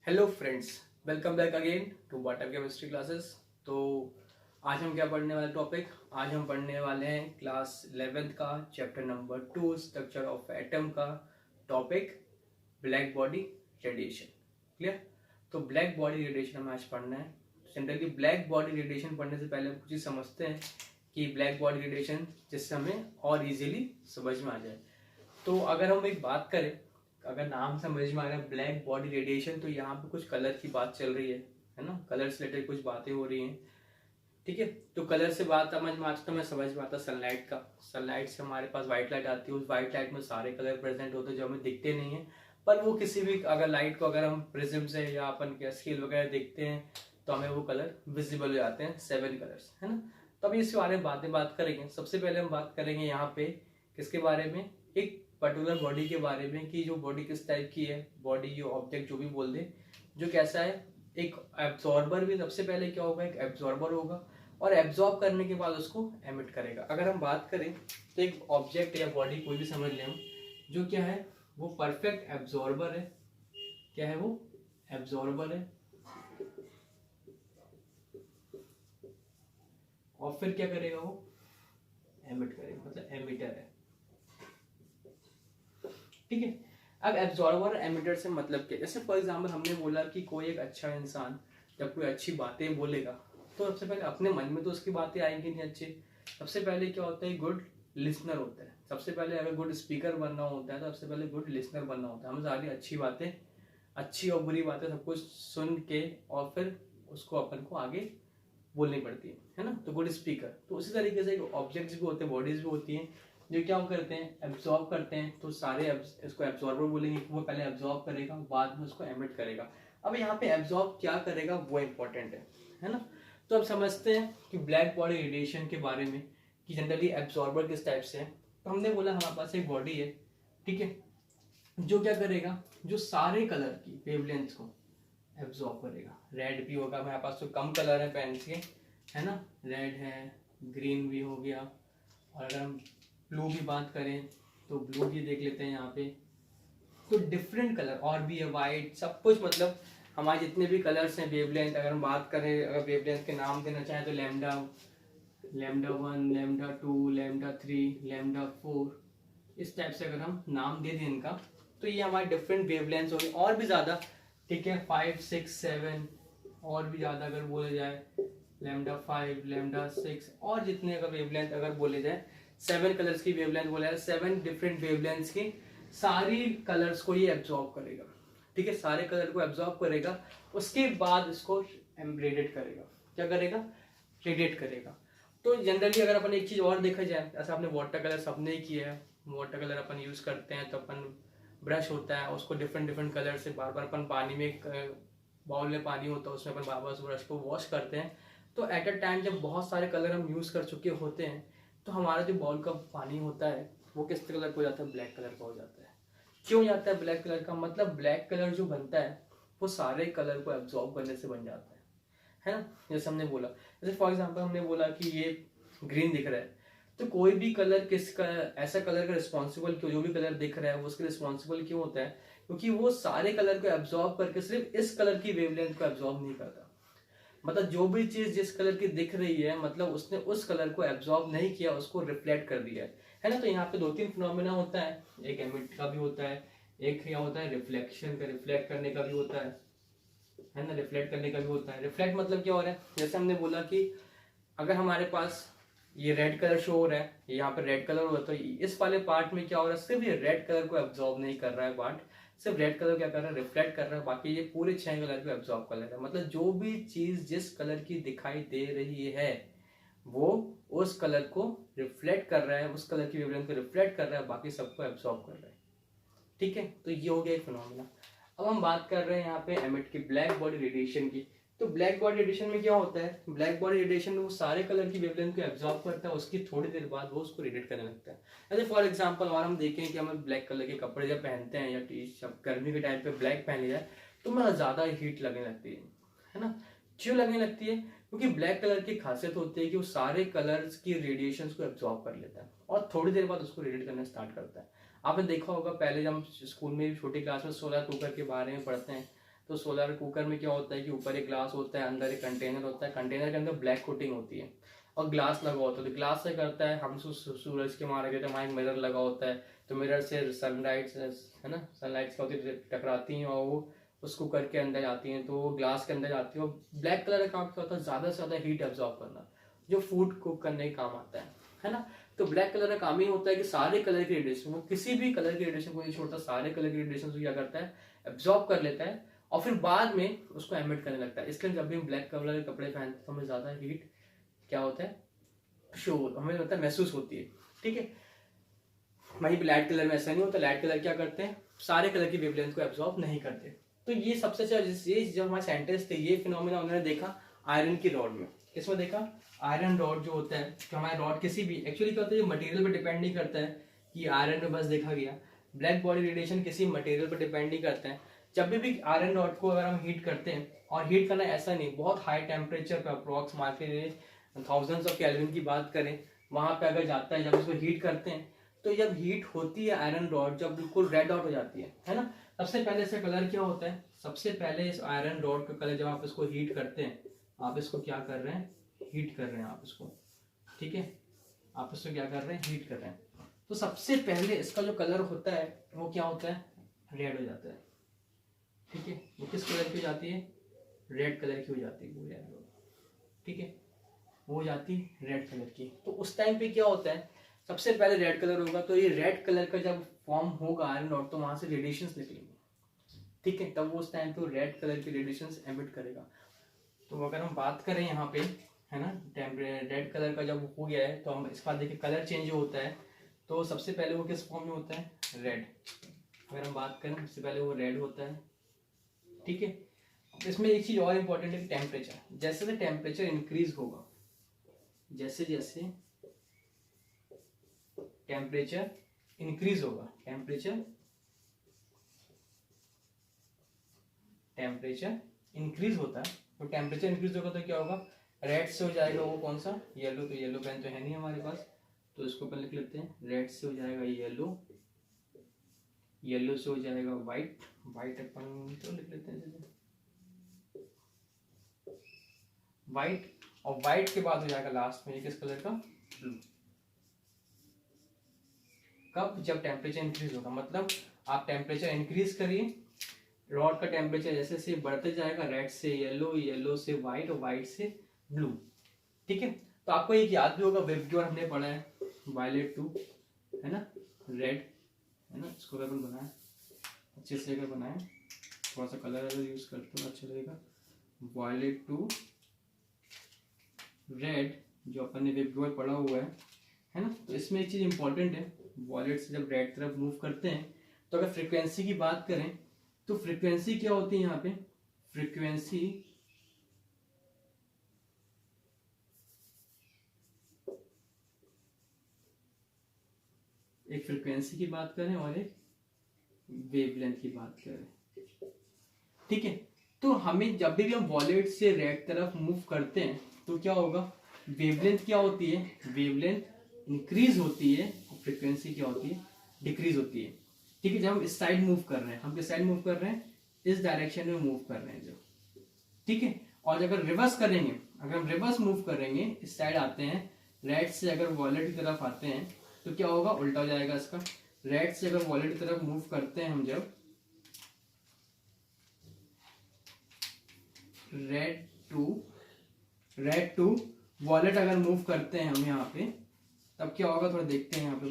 Hello friends, welcome back again to water chemistry classes. तो आज हम क्या पढ़ने वाले टॉपिक, आज हम पढ़ने वाले हैं क्लास 11th का chapter number 2 structure of atom का topic black body radiation. Clear? तो ब्लैक बॉडी रेडिएशन हमें आज पढ़ना है। जनरली ब्लैक बॉडी रेडिएशन पढ़ने से पहले हम कुछ चीज़ समझते हैं कि ब्लैक बॉडी रेडिएशन, जिससे हमें और इजीली समझ में आ जाए। तो अगर हम एक बात करें, अगर नाम समझ में आ रहा है ब्लैक बॉडी रेडिएशन, तो यहाँ पे कुछ कलर की बात चल रही है ना, कलर से रिलेटेड कुछ बातें हो रही हैं। ठीक है, तो कलर से बात समझ में आता, मैं समझ में आता सनलाइट का। सनलाइट से हमारे पास व्हाइट लाइट आती है, उस व्हाइट लाइट में सारे कलर प्रेजेंट होते हैं जो हमें दिखते नहीं है, पर वो किसी भी अगर लाइट को अगर हम प्रिज्म से या अपन क्या स्केल वगैरह देखते हैं तो हमें वो कलर विजिबल हो जाते हैं, 7 कलर्स, है ना। तो अभी इसके बारे में बात करेंगे। सबसे पहले हम बात करेंगे यहाँ पे किसके बारे में, एक पर्टिकुलर बॉडी के बारे में कि जो बॉडी किस टाइप की है, बॉडी जो ऑब्जेक्ट जो भी बोल दे, जो कैसा है। एक एब्जॉर्बर भी, सबसे पहले क्या होगा, एक एब्जॉर्बर होगा और एब्जॉर्ब करने के बाद उसको एमिट करेगा। अगर हम बात करें तो एक ऑब्जेक्ट या बॉडी कोई भी समझ लें हम, जो क्या है वो परफेक्ट एब्जॉर्बर है। क्या है वो? एब्जॉर्बर है। और फिर क्या करेगा वो? एमिट करेगा, मतलब एमिटर है। ठीक है, अब एब्जॉर्बर एमिटर से मतलब क्या, जैसे फॉर एग्जांपल हमने बोला कि कोई एक अच्छा इंसान जब कोई अच्छी बातें बोलेगा तो सबसे पहले अपने मन में तो उसकी बातें आएंगी नहीं अच्छी। सबसे पहले क्या होता है, गुड लिसनर होता है। सबसे पहले अगर गुड स्पीकर बनना होता है तो सबसे पहले गुड लिसनर बनना होता है। हमें सारी अच्छी बातें, अच्छी और बुरी बातें सब कुछ सुन के और फिर उसको अपन को आगे बोलनी पड़ती है ना। तो गुड स्पीकर, तो उसी तरीके से ऑब्जेक्ट्स भी होते हैं, बॉडीज भी होती हैं जो क्या करते हैं, एब्जॉर्ब करते हैं। तो सारे इसको एब्जॉर्बर बोलेंगे, वो पहले एब्जॉर्ब करेगा बाद में उसको एमिट करेगा। अब यहाँ पे एब्जॉर्ब क्या करेगा वो इंपॉर्टेंट है ना। तो अब समझते हैं कि ब्लैक बॉडी रेडिएशन के बारे में कि जनरली एब्जॉर्बर किस टाइप से है। तो हमने बोला हमारे पास एक बॉडी है, ठीक है, जो क्या करेगा, जो सारे कलर की वेवलेंथ को एब्जॉर्ब करेगा। रेड भी होगा, मेरे पास तो कम कलर है पेन के, है ना, रेड है, ग्रीन भी हो गया, और अगर हम ब्लू की बात करें तो ब्लू भी देख लेते हैं यहाँ पे। तो डिफरेंट कलर और भी है, वाइट, सब कुछ, मतलब हमारे जितने भी कलर्स हैं वेवलेंथ, अगर हम बात करें, अगर वेवलेंथ के नाम देना चाहें तो lambda, lambda 1, lambda 2, lambda 3, lambda 4, इस टाइप से अगर हम नाम दे दें इनका, तो ये हमारे डिफरेंट वेवलेंथ्स होंगे और भी ज़्यादा। ठीक है, 5, 6, 7 और भी ज़्यादा अगर बोले जाए, लैम्डा 5, लैम्डा 6 और जितने अगर वेवलेंथ अगर बोले जाए, 7 कलर्स की वेवलेंथ बोले जाए, 7 डिफरेंट वेवलेंथ्स की सारी कलर्स को ये एब्जॉर्ब करेगा। ठीक है, सारे कलर को एब्जॉर्ब करेगा, उसके बाद इसको रेडिएट करेगा। क्या करेगा? रेडिएट करेगा। तो जनरली अगर अपन एक चीज और देखा जाए, ऐसा आपने वाटर कलर सबने ही किया है, वाटर कलर अपन यूज करते हैं तो अपन ब्रश होता है उसको डिफरेंट डिफरेंट कलर से बार बार अपन पानी में, बाउल में पानी होता है उसमें अपन बार बार उस ब्रश को वॉश करते हैं। तो एट अ टाइम जब बहुत सारे कलर हम यूज कर चुके होते हैं तो हमारा जो बाउल का पानी होता है वो किस कलर का हो जाता है? ब्लैक कलर का हो जाता है। क्यों जाता है ब्लैक कलर का? मतलब ब्लैक कलर जो बनता है वो सारे कलर को एब्जॉर्ब करने से बन जाता है ना। जैसे हमने बोला, जैसे फॉर एग्जांपल हमने बोला कि ये ग्रीन दिख रहा है, तो कोई भी कलर किसका, ऐसा कलर का रिस्पॉन्सिबल क्यों, जो भी कलर दिख रहा है वो उसके रिस्पॉन्सिबल क्यों होता है? क्योंकि वो सारे कलर को एब्जॉर्ब करके सिर्फ इस कलर की वेवलेंथ को एब्जॉर्ब नहीं करता। मतलब जो भी चीज जिस कलर की दिख रही है, मतलब उसने उस कलर को एब्जॉर्ब नहीं किया, उसको रिफ्लेक्ट कर दिया है ना। तो यहाँ पे 2-3 फिनोमेना होता है, एक एमिट का भी होता है, एक क्या होता है रिफ्लेक्शन का, रिफ्लेक्ट करने का भी होता है ना, रिफ्लेक्ट करने का भी होता है। रिफ्लेक्ट मतलब क्या हो रहा है, जैसे हमने बोला कि अगर हमारे पास ये रेड कलर शो हो रहा है, यहाँ पे रेड कलर हो रहा है, तो इस वाले पार्ट में क्या हो रहा है, सिर्फ ये रेड कलर को एब्जॉर्ब नहीं कर रहा है पार्ट, सिर्फ रेड कलर क्या कर रहा है, रिफ्लेक्ट कर रहा है, बाकी ये पूरे 6 कलर को एब्जॉर्ब कर लेगा। मतलब जो भी चीज जिस कलर की दिखाई दे रही है वो उस कलर को रिफ्लेक्ट कर रहा है, उस कलर की वेवलेंथ को रिफ्लेक्ट कर रहा है, बाकी सबको एब्जॉर्ब कर रहा है। ठीक है, तो ये हो गया एक फिनोमेना। अब हम बात कर रहे हैं यहाँ पे एमिट की, ब्लैक बॉडी रेडिएशन की। तो ब्लैक बॉडी रेडिएशन में क्या होता है, ब्लैक बॉडी रेडिएशन में वो सारे कलर की वेवलेंथ को एब्जॉर्ब करता है, उसकी थोड़ी देर बाद वो उसको रेडिएट करने लगता है। जैसे फॉर एग्जांपल और हम देखें कि हम ब्लैक कलर के कपड़े जब पहनते हैं या टी शर्ट, गर्मी के टाइम पे ब्लैक पहन लिया तो हमें ज़्यादा हीट लगने लगती है ना। क्यों लगने लगती है? क्योंकि ब्लैक कलर की खासियत होती है कि वो सारे कलर्स की रेडिएशंस को एब्जॉर्ब कर लेता है और थोड़ी देर बाद उसको रेडिएट करना स्टार्ट करता है। आपने देखा होगा पहले जब हम स्कूल में छोटी क्लास में सोलर कुकर के बारे में पढ़ते हैं तो सोलर कुकर में क्या होता है कि ऊपर एक ग्लास होता है, अंदर एक कंटेनर होता है, कंटेनर के अंदर ब्लैक कोटिंग होती है और ग्लास लगा होता है। तो ग्लास से करता है हम सूरज के मारे गए तो वहाँ एक मिरर लगा होता है, तो मिरर से सनलाइट है ना, सनलाइट क्या होती है टकराती हैं और वो उस कुकर के अंदर जाती हैं, तो वो ग्लास के अंदर जाती है। और ब्लैक कलर का काम क्या होता है, ज़्यादा से ज़्यादा हीट एब्जॉर्ब करना, जो फूड कुक करने का काम आता है ना। तो ब्लैक कलर का काम ही होता है कि सारे कलर की रेडिएशन, वो किसी भी कलर की रेडिएशन को नहीं छोड़ता, सारे कलर की रेडिएशन को क्या करता है, एब्जॉर्ब कर लेता है और फिर बाद में उसको एमिट करने लगता है। इसलिए जब भी हम ब्लैक कलर के कपड़े पहनते हैं तो हमें ज़्यादा हीट क्या होता है, शो हमें होता है, महसूस होती है। ठीक है, वहीं लाइट कलर में ऐसा नहीं होता। लाइट कलर क्या करते हैं, सारे कलर की वेवलेंथ को एब्जॉर्ब नहीं करते। तो ये सबसे अच्छा, ये जब हमारे साइंटिस्ट थे ये फिनोमिना उन्होंने देखा आयरन की रॉड में। किसमें देखा, आयरन रॉड जो होता है, कि हमारे रॉड किसी भी एक्चुअली क्या होता है, मटेरियल पर डिपेंड नहीं करता है कि आयरन में बस देखा गया। ब्लैक बॉडी रेडिएशन किसी मटेरियल पर डिपेंड नहीं करते हैं। जब भी आयरन रॉड को अगर हम हीट करते हैं, और हीट करना ऐसा नहीं, बहुत हाई टेम्परेचर पर अप्रॉक्स मान के थाउजेंड्स ऑफ केल्विन की बात करें, वहां पे अगर जाता है, जब उसको हीट करते हैं तो जब हीट होती है आयरन रॉड जब बिल्कुल रेड आउट हो जाती है ना। सबसे पहले इसका कलर क्या होता है, सबसे पहले इस आयरन रॉड का कलर, जब आप इसको हीट करते हैं, आप इसको क्या कर रहे हैं, हीट कर रहे हैं आप इसको, ठीक है, आप इसको क्या कर रहे हैं, हीट कर रहे हैं। तो सबसे पहले इसका जो कलर होता है वो क्या होता है, रेड हो जाता है। ठीक है, वो किस कलर की हो जाती है, रेड कलर की हो जाती है वो येलो, ठीक है, वो हो जाती है रेड कलर की। तो उस टाइम पे क्या होता है, सबसे पहले रेड कलर होगा, तो ये रेड कलर का जब फॉर्म होगा आयरन रॉड, तो वहां से रेडिएशंस निकलेंगे। ठीक है, तब वो उस टाइम पे रेड कलर की रेडिएशंस एमिट करेगा। तो अगर हम बात करें यहाँ पे, है ना, रेड कलर का जब हो गया है, तो हम इसके बाद देखिए कलर चेंज होता है। तो सबसे पहले वो किस फॉर्म में होता है, रेड। अगर हम बात करें सबसे पहले वो रेड होता है। ठीक है, इसमें एक चीज और इम्पोर्टेंट है, टेम्परेचर। जैसे जैसे टेम्परेचर इंक्रीज होगा, जैसे जैसे टेम्परेचर इंक्रीज होगा, टेम्परेचर इंक्रीज होता है, तो टेम्परेचर इंक्रीज होगा तो क्या होगा, रेड से हो जाएगा वो कौन सा, येलो। तो येलो पेन तो है नहीं हमारे पास, तो इसको पहले लिख लेते हैं, रेड से हो जाएगा येलो, येलो से हो जाएगा व्हाइट, व्हाइट अपन तो लिख लेते हैं व्हाइट, और व्हाइट के बाद हो जाएगा लास्ट में ये किस कलर का, ब्लू। कब, जब टेम्परेचर इंक्रीज होगा। मतलब आप टेम्परेचर इंक्रीज करिए, रॉड का टेम्परेचर जैसे जैसे बढ़ते जाएगा, रेड से येलो, येलो से व्हाइट और व्हाइट से ब्लू। ठीक है, तो आपको एक याद भी होगा, वेबग्योर हमने पढ़ा है, वायलेट टू, है ना, रेड, है ना, इसको अपन बनाए अच्छे से लेकर बनाए, थोड़ा सा कलर यूज करते हो अच्छा लगेगा। वायलेट टू रेड जो अपन ने वेबग्योर पढ़ा हुआ है ना। तो इसमें एक चीज इंपॉर्टेंट है, वॉलेट से जब रेड तरफ मूव करते हैं, तो अगर फ्रीक्वेंसी की बात करें तो फ्रीक्वेंसी क्या होती है यहाँ पे, फ्रीक्वेंसी एक फ्रीक्वेंसी की बात करें और एक वेवलेंथ की बात करें। ठीक है, तो हमें जब भी हम वॉलेट से रेड तरफ मूव करते हैं तो क्या होगा, वेवलेंथ क्या होती है, वेवलेंथ इंक्रीज होती है और फ्रीक्वेंसी क्या होती है, डिक्रीज होती है। ठीक है, जब हम इस साइड मूव कर रहे हैं, हम किस साइड मूव कर रहे हैं, इस डायरेक्शन में मूव कर रहे हैं जब, ठीक है। और अगर रिवर्स करेंगे, अगर हम रिवर्स मूव करेंगे, इस साइड आते हैं, रेड से अगर वॉलेट की तरफ आते हैं तो क्या होगा, उल्टा हो जाएगा इसका। रेड से अगर वॉलेट की तरफ मूव करते हैं हम, जब रेड टू वॉलेट अगर मूव करते हैं हम यहाँ पे, तब क्या होगा, थोड़ा देखते हैं यहाँ पे,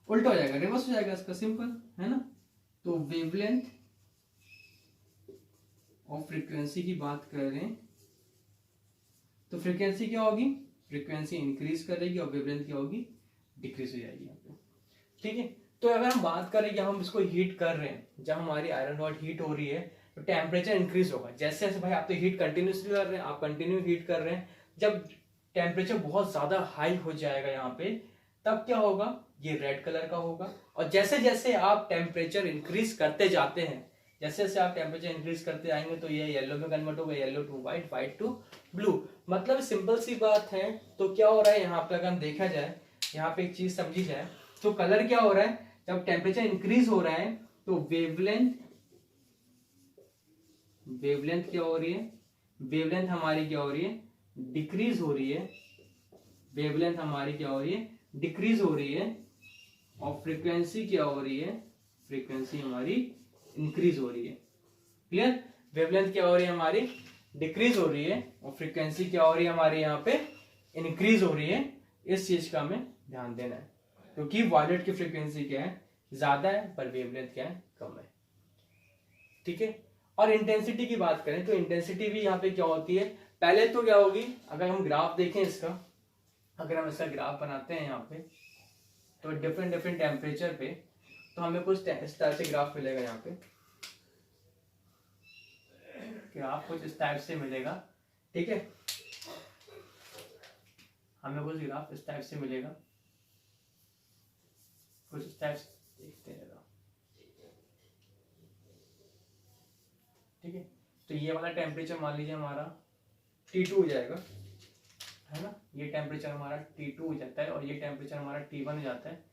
उल्टा हो जाएगा, रिवर्स हो जाएगा इसका, सिंपल है ना। तो वेवलेंथ और फ्रीक्वेंसी की बात करें तो फ्रीक्वेंसी क्या होगी, फ्रीक्वेंसी इंक्रीज करेगी और वेवलेंथ क्या होगी, डिक्रीज हो जाएगी यहाँ पे। ठीक है, तो अगर हम बात करें कि हम इसको हीट कर रहे हैं, जब हमारी आयरन रॉड हीट हो रही है तो टेम्परेचर इंक्रीज होगा। जैसे जैसे भाई आप तो हीट कंटिन्यूसली कर रहे हैं, आप कंटिन्यू हीट कर रहे हैं, जब टेम्परेचर बहुत ज्यादा हाई हो जाएगा यहाँ पे, तब क्या होगा, ये रेड कलर का होगा। और जैसे जैसे आप टेम्परेचर इंक्रीज करते जाते हैं, जैसे जैसे आप टेम्परेचर इंक्रीज करते आएंगे तो ये येलो में कन्वर्ट होगा, yellow to white, white to blue. मतलब सिंपल सी बात है। तो क्या हो रहा है यहाँ पे, अगर हम देखा जाए, यहाँ पे एक चीज समझी जाए, तो कलर क्या हो रहा है, जब टेम्परेचर इंक्रीज हो रहा है तो वेवलेंथ वेवलेंथ क्या हो रही है, वेवलेंथ हमारी क्या हो रही है, डिक्रीज हो रही है, वेवलेंथ हमारी क्या हो रही है, डिक्रीज हो रही है, और फ्रीक्वेंसी क्या हो रही है, फ्रीक्वेंसी हमारी इंक्रीज हो रही है। क्लियर, वेवलेंथ क्या हो रही है हमारी, डिक्रीज हो रही है, और फ्रीक्वेंसी क्या हो रही है हमारी यहाँ पे, इंक्रीज हो रही है। इस चीज का हमें ध्यान देना है, क्योंकि वायलेट की फ्रीक्वेंसी क्या है, ज्यादा है, पर वेवलेंथ क्या है, कम है। ठीक है, और इंटेंसिटी की बात करें तो इंटेंसिटी भी यहाँ पे क्या होती है, पहले तो क्या होगी, अगर हम ग्राफ देखें इसका, अगर हम इसका ग्राफ बनाते हैं यहाँ पे, तो डिफरेंट डिफरेंट टेम्परेचर पे, तो हमें कुछ इस तरह से ग्राफ मिलेगा। यहाँ पे ग्राफ कुछ इस टाइप से मिलेगा। ठीक है, हमें कुछ ग्राफ इस टाइप से मिलेगा, कुछ इस टाइप से देखते हैं। ठीक है, तो ये वाला टेम्परेचर मान लीजिए हमारा T2 हो जाएगा, है ना, ये टेम्परेचर हमारा T2 हो जाता है, और ये टेम्परेचर हमारा T1 हो जाता है।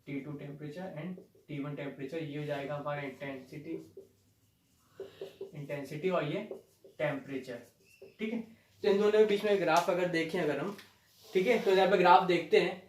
T2 temperature and T1 temperature, ये हो जाएगा हमारा इंटेंसिटी और ये टेम्परेचर। ठीक है, तो इन दोनों के बीच में ग्राफ अगर देखें अगर हम, ठीक है, तो यहाँ पे ग्राफ देखते हैं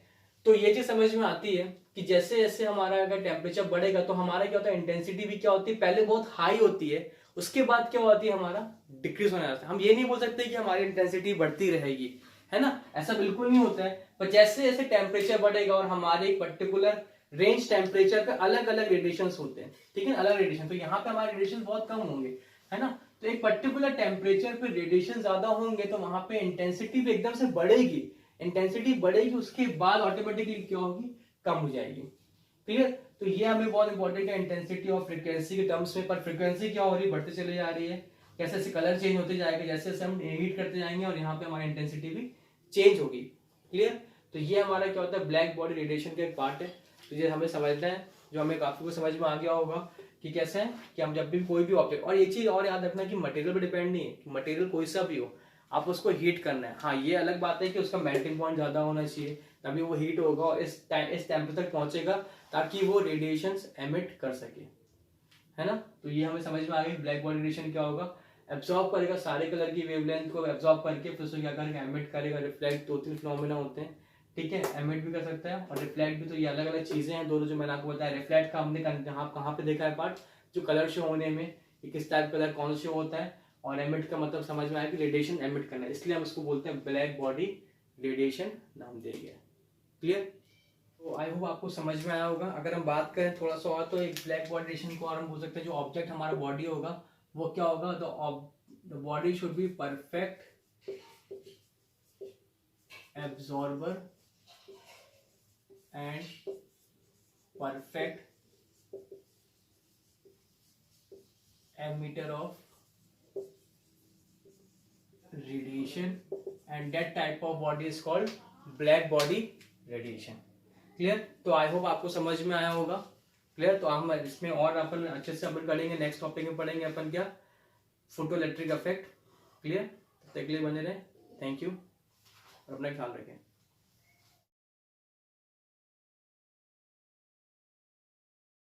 तो ये चीज समझ में आती है कि जैसे जैसे हमारा अगर टेम्परेचर बढ़ेगा तो हमारा क्या होता है, इंटेंसिटी भी क्या होती है, पहले बहुत हाई होती है, उसके बाद क्या होती है, हमारा डिक्रीज होने लगता है। हम ये नहीं बोल सकते कि हमारी इंटेंसिटी बढ़ती रहेगी, है ना, ऐसा बिल्कुल नहीं होता है। पर जैसे जैसे टेम्परेचर बढ़ेगा और हमारे एक पर्टिकुलर रेंज टेम्परेचर पे अलग अलग रेडिएशन होते हैं, ठीक है, अलग रेडिएशन, तो यहाँ पे हमारे रेडिएशन बहुत कम होंगे, है ना, तो एक पर्टिकुलर टेम्परेचर पे रेडिएशन ज्यादा होंगे तो वहां पे इंटेंसिटी भी एकदम से बढ़ेगी, इंटेंसिटी बढ़ेगी, उसके बाद ऑटोमेटिकली क्या होगी, कम हो जाएगी। क्लियर, तो ये हमें बहुत इंपॉर्टेंट है इंटेंसिटी और फ्रीक्वेंसी के टर्म्स में। पर फ्रीक्वेंसी क्या हो रही है, बढ़ते चले जा रही है, कैसे ऐसे कलर चेंज होते जाएगा, जैसे जैसे हम हीट करते जाएंगे और यहाँ पे हमारी इंटेंसिटी भी चेंज होगी। क्लियर, तो ये हमारा क्या होता है, ब्लैक बॉडी रेडिएशन का एक पार्ट है, तो ये हमें समझना है, जो हमें काफी कुछ समझ में आ गया होगा कि कैसे है कि हम जब भी कोई भी ऑब्जेक्ट, और एक चीज और याद रखना कि मटेरियल पर डिपेंड नहीं है कि मटेरियल कोई सा भी हो, आप उसको हीट करना है। हाँ, ये अलग बात है कि उसका मेल्टिंग पॉइंट ज्यादा होना चाहिए, तभी वो हीट होगा और इस टेम्परेचर तक पहुंचेगा ताकि वो रेडिएशंस एमिट कर सके, है ना। तो ये हमें समझ में आ गई ब्लैक बॉडी रेडिएशन क्या होगा, एब्जॉर्ब करेगा सारे कलर की वेवलेंथ को, एब्जॉर्ब करके फिर उसको क्या करेगा, एमिट करेगा। रिफ्लेक्ट, दो तीन फिनोमेना होते हैं, ठीक है, एमिट भी कर सकता है और रिफ्लेक्ट भी। तो ये अलग अलग चीजें हैं दोनों, जो मैंने आपको बताया। रिफ्लेक्ट का हमने कहाँ पे देखा है पार्ट, जो कलर शो होने में, किस टाइप कलर कौन शो होता है, और एमिट का मतलब समझ में आया कि रेडिएशन एमिट करना है, इसलिए हम इसको बोलते हैं ब्लैक बॉडी रेडिएशन नाम दिया गया। क्लियर, तो आई होप आपको समझ में आया होगा। अगर हम बात करें थोड़ा सा और, तो एक ब्लैक बॉडी रेडिएशन को और हम बोल सकते हैं, जो ऑब्जेक्ट हमारा बॉडी होगा वो क्या होगा, the body should be perfect absorber and perfect emitter of radiation, and that type of body is called black body radiation. Clear, तो आई होप आपको समझ में आया होगा। क्लियर, तो हम इसमें और अपन अच्छे से अपन करेंगे, नेक्स्ट टॉपिक में पढ़ेंगे अपन क्या, फोटोइलेक्ट्रिक इफेक्ट। क्लियर, तब तक के लिए बने रहे, थैंक यू और अपना ख्याल रखें।